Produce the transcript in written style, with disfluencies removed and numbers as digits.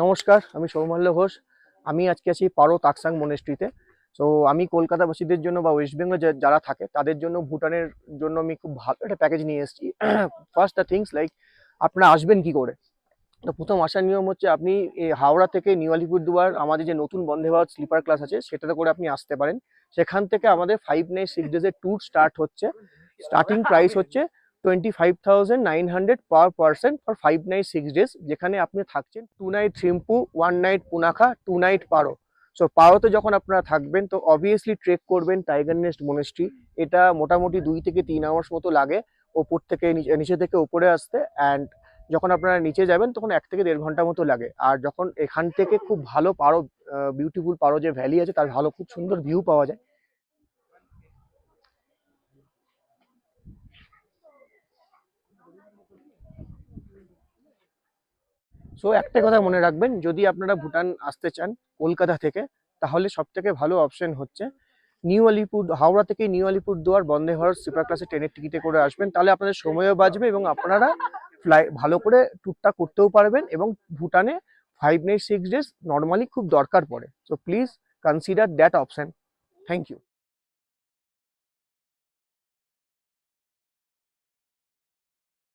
নমস্কার, আমি সৌমাল্য ঘোষ। আমি আজকে আছি পারো তাকসাং মনেস্ট্রিতে। সো আমি কলকাতাবাসীদের জন্য বা ওয়েস্ট বেঙ্গল যারা থাকে তাদের জন্য ভুটানের জন্য আমি খুব ভালো একটা প্যাকেজ নিয়ে এসেছি। ফার্স্ট দ্য থিংস লাইক আপনারা আসবেন কি করে। তো প্রথম আসার নিয়ম হচ্ছে আপনি এই হাওড়া থেকে নিউ আলিপুরদুয়ার আমাদের যে নতুন বন্দে ভারত স্লিপার ক্লাস আছে সেটাতে করে আপনি আসতে পারেন। সেখান থেকে আমাদের 5 night 6 days ট্যুর স্টার্ট হচ্ছে। স্টার্টিং প্রাইস হচ্ছে 25,900 per person for 5 night 6 days, যেখানে আপনি থাকছেন 2 night Thimphu, 1 night Punakha, 2 night পারো। সো পারোতে যখন আপনারা থাকবেন তো অবভিয়াসলি ট্রেক করবেন টাইগার নেস্ট মনেস্ট্রি। এটা মোটামুটি 2 থেকে 3 আওয়ার্স মতো লাগে ওপর থেকে নিচে থেকে উপরে আসতে। অ্যান্ড যখন আপনারা নিচে যাবেন তখন 1 থেকে 1.5 ঘন্টা মতো লাগে। আর যখন এখান থেকে খুব ভালো পারো, বিউটিফুল পারো যে ভ্যালি আছে তার ভালো খুব সুন্দর ভিউ পাওয়া যায়। সো একটা কথা মনে রাখবেন, যদি আপনারা ভুটান আসতে চান কলকাতা থেকে, তাহলে সব থেকে ভালো অপশন হচ্ছে নিউ আলিপুর, হাওড়া থেকে নিউ আলিপুরদুয়ার বন্দে ভারত সুপার ক্লাসে ট্রেনের টিকিটে করে আসবেন। তাহলে আপনাদের সময়ও বাঁচবে এবং আপনারা ভালো করে ট্যুরটা করতেও পারবেন। এবং ভুটানে 5 night 6 days নর্মালি খুব দরকার পড়ে। So please consider that option. Thank you.